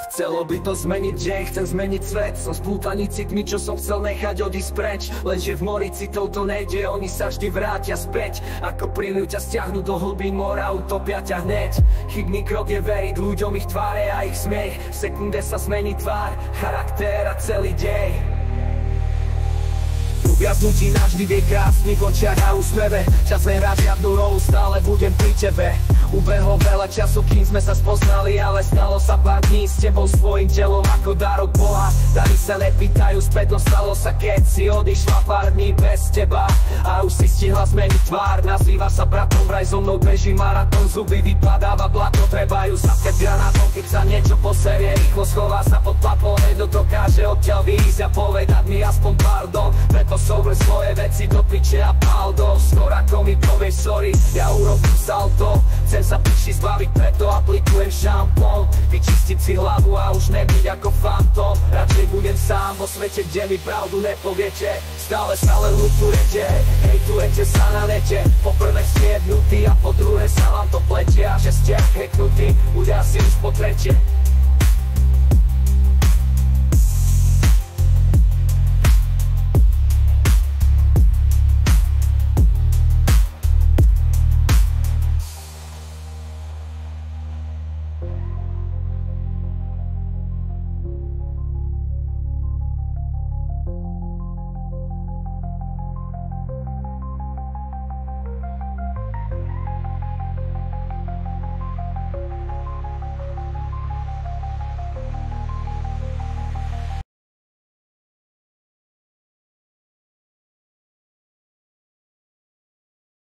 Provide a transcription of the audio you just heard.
Chcelo by to zmeniť dej, chcem zmeniť svet. Som splútaný citmi, čo som chcel nechať odísť preč. Lenže v mori citov to nejde, oni sa vždy vrátia späť. Ako plynu ťa stiahnu do hlbín mora, utopia ťa hneď. Chybný krok je veriť ľuďom ich tváre a ich smiech. V sekunde sa zmení tvár, charakter a celý dej. Uviaznutí navždy v jej krásnych očiach a úsmeve. Čas len hrá žiadnu rolu, stále budem pri tebe. Ubehlo veľa času, kým sme sa spoznali, ale stalo sa pár dní s tebou, svojím telom ako dárok Boha. Dary sa nepýtajú späť, no stalo sa, keď si odišla pár dní bez teba. A už si stihla zmeniť tvár, nazýva sa bratom, vraj so mnou beží maratón. Zuby vypadáva blato, treba ju zatkať granátom. Keď sa niečo poserie, rýchlo schová sa pod plafón. Nedokáže odtiaľ výjsť a povedať mi aspoň pardon. Preto sober svoje veci do piče a pál dosť. Skôr ako mi povieš sorry, ja urobím salto. Chcem sa piči zbaviť, preto aplikujem šampón. Vyčistiť si hlavu a už nebyť ako fantóm. Radšej budem sám vo svete, kde mi pravdu nepoviete. Stále lutujete, hejtujete sa na nete. Po prvé ste jednutí a po druhé sa vám to plete. A že ste hacknutí, bude asi už po tretie.